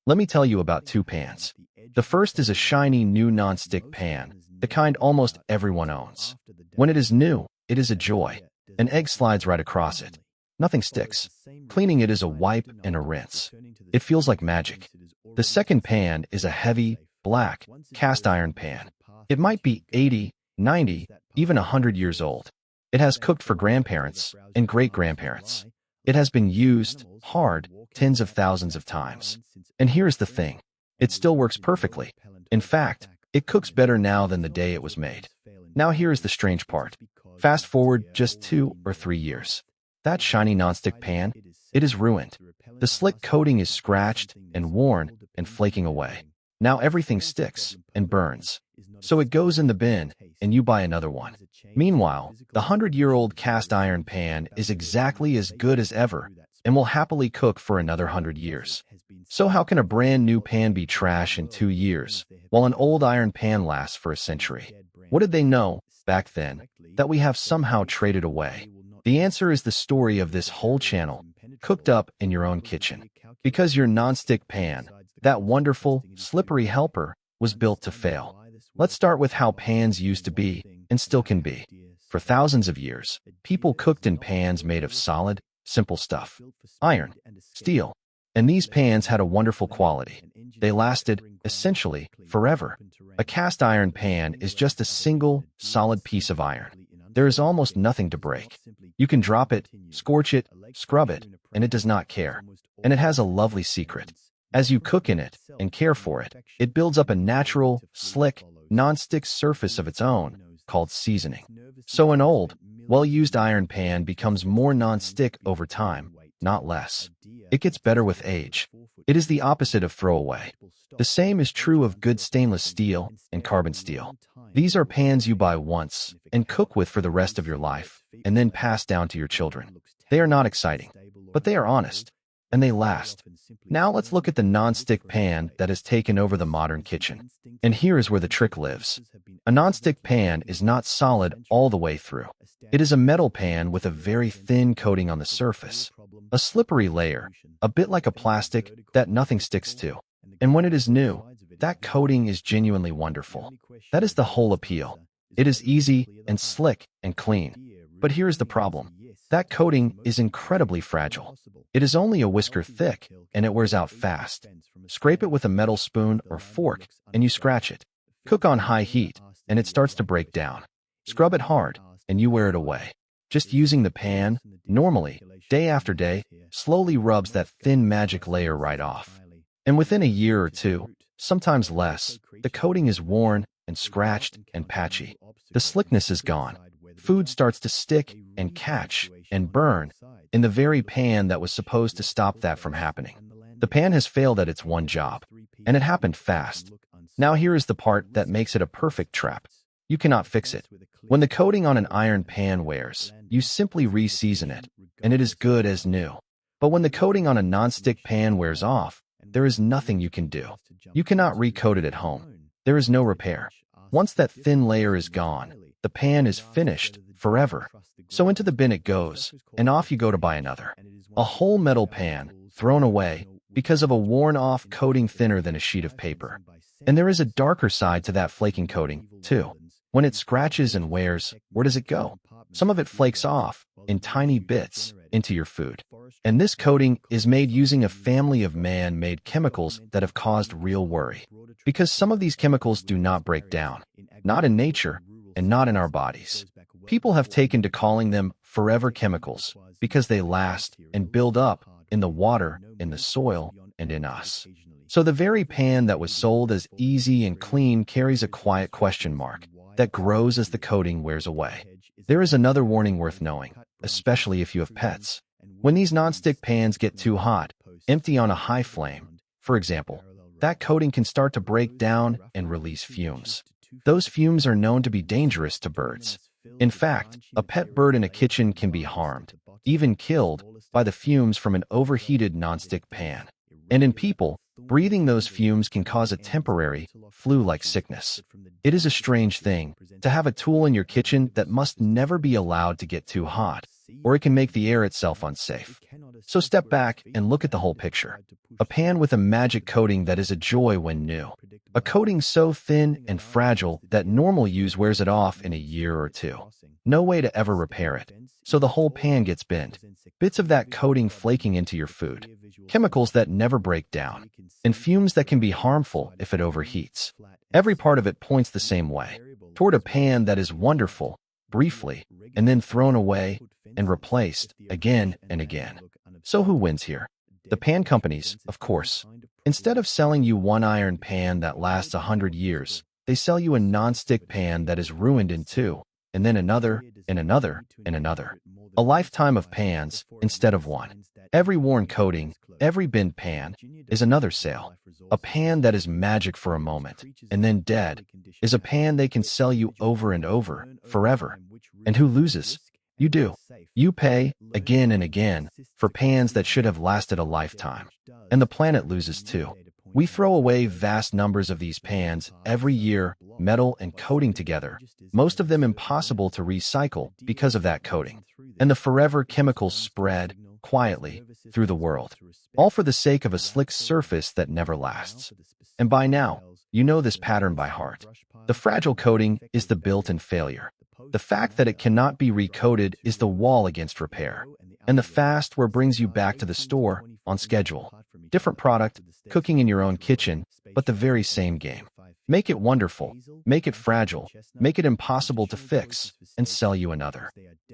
Let me tell you about two pans. The first is a shiny new non-stick pan, the kind almost everyone owns. When it is new, it is a joy. An egg slides right across it. Nothing sticks. Cleaning it is a wipe and a rinse. It feels like magic. The second pan is a heavy, black, cast iron pan. It might be 80, 90, even 100 years old. It has cooked for grandparents and great-grandparents. It has been used, hard, tens of thousands of times. And here's the thing. It still works perfectly. In fact, it cooks better now than the day it was made. Now here's the strange part. Fast forward just 2 or 3 years. That shiny nonstick pan, it is ruined. The slick coating is scratched and worn and flaking away. Now everything sticks and burns. So it goes in the bin, and you buy another one. Meanwhile, the 100-year-old cast iron pan is exactly as good as ever and will happily cook for another 100 years. So how can a brand new pan be trash in 2 years, while an old iron pan lasts for a century? What did they know, back then, that we have somehow traded away? The answer is the story of this whole channel, cooked up in your own kitchen. Because your nonstick pan, that wonderful, slippery helper, was built to fail. Let's start with how pans used to be, and still can be. For thousands of years, people cooked in pans made of solid, simple stuff. Iron, steel. And these pans had a wonderful quality. They lasted, essentially, forever. A cast iron pan is just a single, solid piece of iron. There is almost nothing to break. You can drop it, scorch it, scrub it, and it does not care. And it has a lovely secret. As you cook in it and care for it, it builds up a natural, slick, non-stick surface of its own, called seasoning. So an old, well-used iron pan becomes more non-stick over time, not less. It gets better with age. It is the opposite of throwaway. The same is true of good stainless steel and carbon steel. These are pans you buy once and cook with for the rest of your life, and then pass down to your children. They are not exciting, but they are honest, and they last. Now let's look at the non-stick pan that has taken over the modern kitchen. And here is where the trick lives. A non-stick pan is not solid all the way through. It is a metal pan with a very thin coating on the surface, a slippery layer, a bit like a plastic that nothing sticks to. And when it is new, that coating is genuinely wonderful. That is the whole appeal. It is easy and slick and clean. But here's the problem. That coating is incredibly fragile. It is only a whisker thick, and it wears out fast. Scrape it with a metal spoon or fork, and you scratch it. Cook on high heat, and it starts to break down. Scrub it hard, and you wear it away. Just using the pan, normally, day after day, slowly rubs that thin magic layer right off. And within a year or two, sometimes less, the coating is worn and scratched and patchy. The slickness is gone. Food starts to stick and catch and burn in the very pan that was supposed to stop that from happening. The pan has failed at its one job, and it happened fast. Now here is the part that makes it a perfect trap. You cannot fix it. When the coating on an iron pan wears, you simply re-season it, and it is good as new. But when the coating on a non-stick pan wears off, there is nothing you can do. You cannot recoat it at home. There is no repair. Once that thin layer is gone, the pan is finished forever. So into the bin it goes, and off you go to buy another. A whole metal pan, thrown away, because of a worn-off coating thinner than a sheet of paper. And there is a darker side to that flaking coating, too. When it scratches and wears, where does it go? Some of it flakes off, in tiny bits, into your food. And this coating is made using a family of man-made chemicals that have caused real worry. Because some of these chemicals do not break down, not in nature, and not in our bodies. People have taken to calling them forever chemicals because they last and build up in the water, in the soil, and in us. So the very pan that was sold as easy and clean carries a quiet question mark that grows as the coating wears away. There is another warning worth knowing, especially if you have pets. When these non-stick pans get too hot, empty on a high flame, for example, that coating can start to break down and release fumes. Those fumes are known to be dangerous to birds. In fact, a pet bird in a kitchen can be harmed, even killed, by the fumes from an overheated non-stick pan. And in people, breathing those fumes can cause a temporary, flu-like sickness. It is a strange thing to have a tool in your kitchen that must never be allowed to get too hot, or it can make the air itself unsafe. So step back and look at the whole picture. A pan with a magic coating that is a joy when new. A coating so thin and fragile that normal use wears it off in a year or two. No way to ever repair it. So the whole pan gets bent. Bits of that coating flaking into your food. Chemicals that never break down. And fumes that can be harmful if it overheats. Every part of it points the same way. Toward a pan that is wonderful, briefly, and then thrown away and replaced again and again. So who wins here? The pan companies, of course. Instead of selling you one iron pan that lasts 100 years, they sell you a non-stick pan that is ruined in 2, and then another, and another, and another. A lifetime of pans instead of one. Every worn coating, every bent pan, is another sale. A pan that is magic for a moment, and then dead, is a pan they can sell you over and over, forever. And who loses? You do. You pay, again and again, for pans that should have lasted a lifetime. And the planet loses too. We throw away vast numbers of these pans every year, metal and coating together, most of them impossible to recycle because of that coating. And the forever chemicals spread, quietly, through the world, all for the sake of a slick surface that never lasts. And by now, you know this pattern by heart. The fragile coating is the built-in failure. The fact that it cannot be recoated is the wall against repair. And the fastware brings you back to the store, on schedule. Different product, cooking in your own kitchen, but the very same game. Make it wonderful, make it fragile, make it impossible to fix, and sell you another.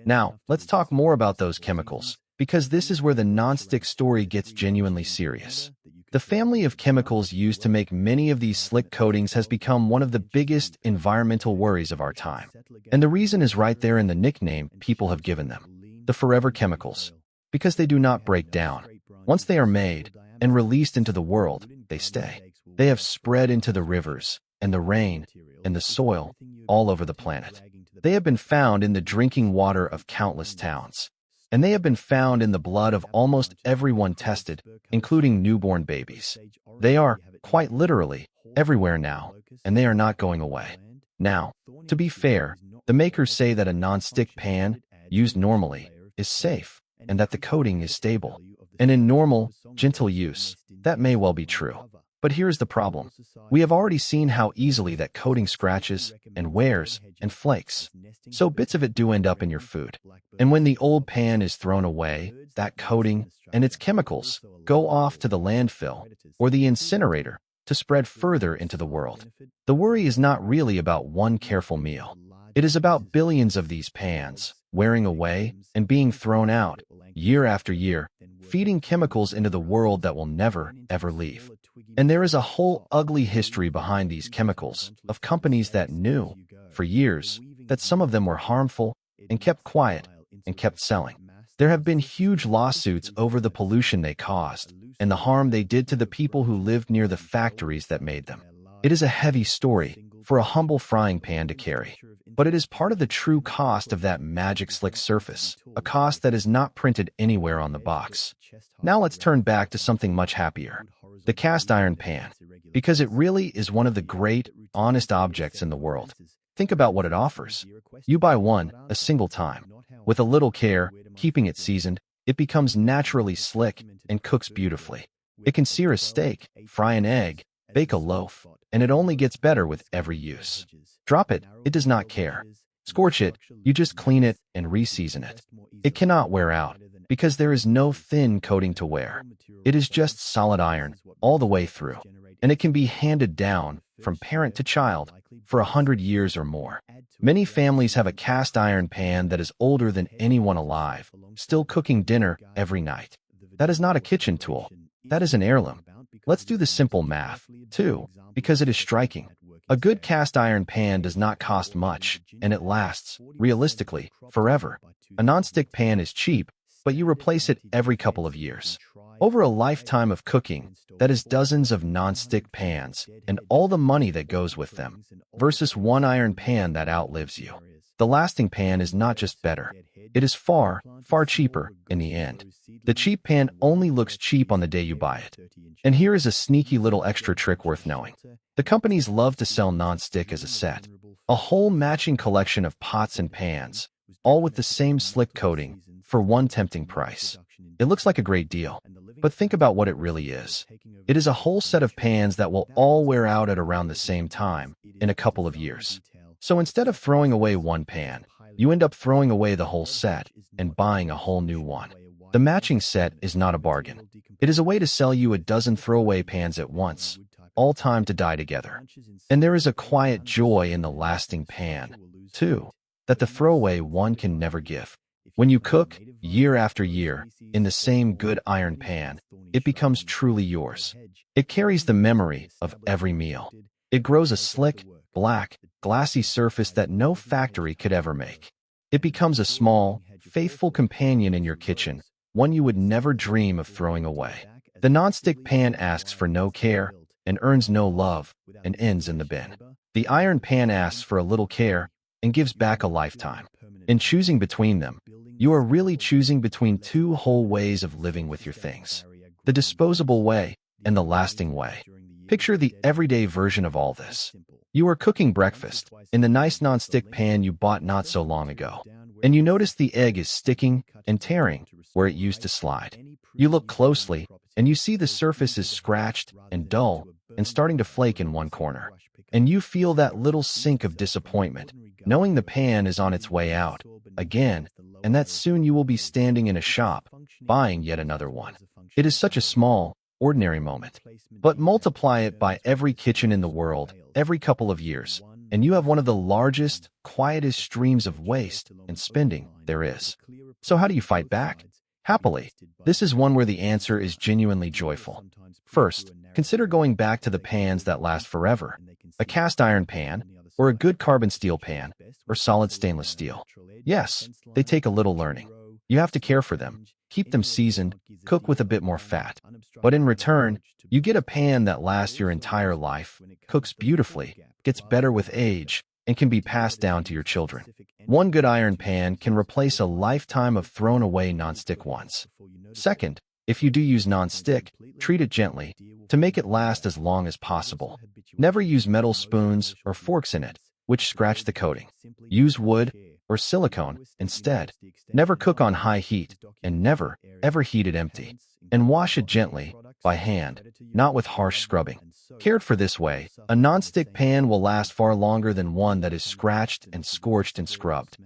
Now, let's talk more about those chemicals, because this is where the non-stick story gets genuinely serious. The family of chemicals used to make many of these slick coatings has become one of the biggest environmental worries of our time. And the reason is right there in the nickname people have given them. The forever chemicals. Because they do not break down. Once they are made and released into the world, they stay. They have spread into the rivers, and the rain, and the soil, all over the planet. They have been found in the drinking water of countless towns. And they have been found in the blood of almost everyone tested, including newborn babies. They are, quite literally, everywhere now, and they are not going away. Now, to be fair, the makers say that a non-stick pan, used normally, is safe, and that the coating is stable. And in normal, gentle use, that may well be true. But here's the problem. We have already seen how easily that coating scratches, and wears, and flakes. So bits of it do end up in your food. And when the old pan is thrown away, that coating, and its chemicals, go off to the landfill, or the incinerator, to spread further into the world. The worry is not really about one careful meal. It is about billions of these pans, wearing away, and being thrown out, year after year, feeding chemicals into the world that will never, ever leave. And there is a whole ugly history behind these chemicals, of companies that knew, for years, that some of them were harmful, and kept quiet, and kept selling. There have been huge lawsuits over the pollution they caused, and the harm they did to the people who lived near the factories that made them. It is a heavy story, for a humble frying pan to carry. But it is part of the true cost of that magic slick surface, a cost that is not printed anywhere on the box. Now let's turn back to something much happier. The cast iron pan. Because it really is one of the great, honest objects in the world. Think about what it offers. You buy one, a single time. With a little care, keeping it seasoned, it becomes naturally slick and cooks beautifully. It can sear a steak, fry an egg, bake a loaf, and it only gets better with every use. Drop it, it does not care. Scorch it, you just clean it and re-season it. It cannot wear out, because there is no thin coating to wear. It is just solid iron, all the way through. And it can be handed down, from parent to child, for 100 years or more. Many families have a cast iron pan that is older than anyone alive, still cooking dinner every night. That is not a kitchen tool. That is an heirloom. Let's do the simple math, too, because it is striking. A good cast iron pan does not cost much, and it lasts, realistically, forever. A non-stick pan is cheap, but you replace it every couple of years. Over a lifetime of cooking, that is dozens of non-stick pans, and all the money that goes with them, versus one iron pan that outlives you. The lasting pan is not just better. It is far, far cheaper in the end. The cheap pan only looks cheap on the day you buy it. And here is a sneaky little extra trick worth knowing. The companies love to sell non-stick as a set. A whole matching collection of pots and pans, all with the same slick coating, for one tempting price. It looks like a great deal, but think about what it really is. It is a whole set of pans that will all wear out at around the same time in a couple of years. So instead of throwing away one pan, you end up throwing away the whole set and buying a whole new one. The matching set is not a bargain. It is a way to sell you a dozen throwaway pans at once, all timed to die together. And there is a quiet joy in the lasting pan, too, that the throwaway one can never give. When you cook, year after year, in the same good iron pan, it becomes truly yours. It carries the memory of every meal. It grows a slick, black, glassy surface that no factory could ever make. It becomes a small, faithful companion in your kitchen, one you would never dream of throwing away. The nonstick pan asks for no care and earns no love and ends in the bin. The iron pan asks for a little care and gives back a lifetime. In choosing between them, you are really choosing between two whole ways of living with your things. The disposable way and the lasting way. Picture the everyday version of all this. You are cooking breakfast in the nice nonstick pan you bought not so long ago, and you notice the egg is sticking and tearing where it used to slide. You look closely, and you see the surface is scratched and dull and starting to flake in one corner. And you feel that little sink of disappointment, knowing the pan is on its way out, again, and that soon you will be standing in a shop, buying yet another one. It is such a small, ordinary moment. But multiply it by every kitchen in the world, every couple of years, and you have one of the largest, quietest streams of waste and spending there is. So how do you fight back? Happily, this is one where the answer is genuinely joyful. First, consider going back to the pans that last forever. A cast iron pan, or a good carbon steel pan, or solid stainless steel. Yes, they take a little learning. You have to care for them, keep them seasoned, cook with a bit more fat. But in return, you get a pan that lasts your entire life, cooks beautifully, gets better with age, and can be passed down to your children. One good iron pan can replace a lifetime of thrown-away nonstick ones. Second, if you do use nonstick, treat it gently to make it last as long as possible. Never use metal spoons or forks in it, which scratch the coating. Use wood or silicone instead. Never cook on high heat, and never, ever heat it empty. And wash it gently, by hand, not with harsh scrubbing. Cared for this way, a nonstick pan will last far longer than one that is scratched and scorched and scrubbed.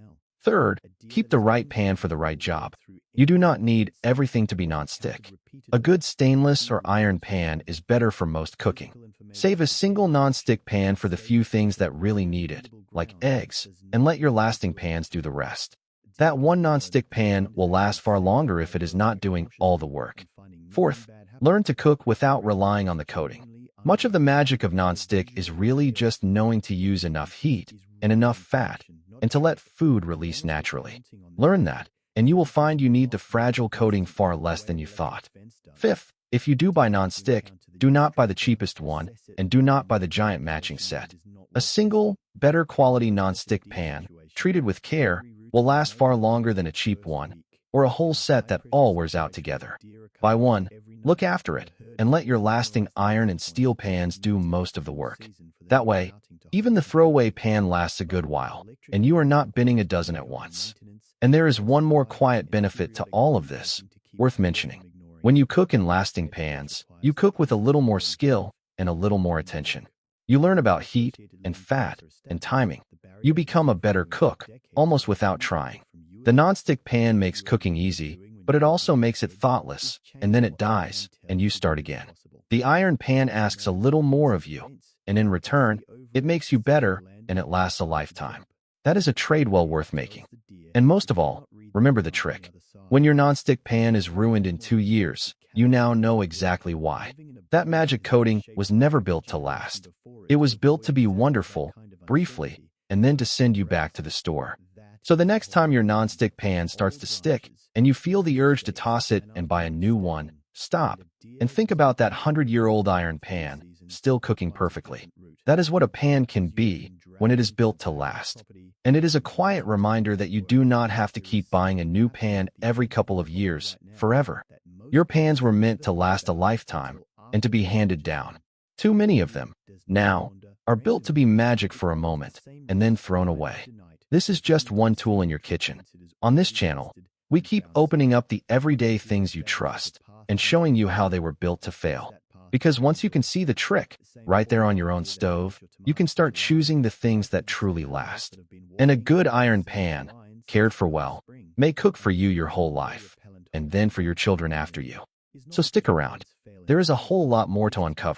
Third, keep the right pan for the right job. You do not need everything to be nonstick. A good stainless or iron pan is better for most cooking. Save a single nonstick pan for the few things that really need it, like eggs, and let your lasting pans do the rest. That one nonstick pan will last far longer if it is not doing all the work. Fourth, learn to cook without relying on the coating. Much of the magic of nonstick is really just knowing to use enough heat and enough fat, and to let food release naturally. Learn that, and you will find you need the fragile coating far less than you thought. Fifth, if you do buy nonstick, do not buy the cheapest one, and do not buy the giant matching set. A single, better quality nonstick pan, treated with care, will last far longer than a cheap one, or a whole set that all wears out together. Buy one, look after it, and let your lasting iron and steel pans do most of the work. That way, even the throwaway pan lasts a good while, and you are not binning a dozen at once. And there is one more quiet benefit to all of this, worth mentioning. When you cook in lasting pans, you cook with a little more skill and a little more attention. You learn about heat and fat and timing. You become a better cook, almost without trying. The nonstick pan makes cooking easy, but it also makes it thoughtless, and then it dies, and you start again. The iron pan asks a little more of you, and in return, it makes you better, and it lasts a lifetime. That is a trade well worth making. And most of all, remember the trick. When your nonstick pan is ruined in 2 years, you now know exactly why. That magic coating was never built to last. It was built to be wonderful, briefly, and then to send you back to the store. So the next time your nonstick pan starts to stick, and you feel the urge to toss it and buy a new one, stop and think about that 100-year-old iron pan, still cooking perfectly. That is what a pan can be when it is built to last. And it is a quiet reminder that you do not have to keep buying a new pan every couple of years, forever. Your pans were meant to last a lifetime and to be handed down. Too many of them, now, are built to be magic for a moment and then thrown away. This is just one tool in your kitchen. On this channel, We keep opening up the everyday things you trust and showing you how they were built to fail. Because once you can see the trick right there on your own stove, you can start choosing the things that truly last. And a good iron pan, cared for well, may cook for you your whole life, and then for your children after you. So stick around. There is a whole lot more to uncover.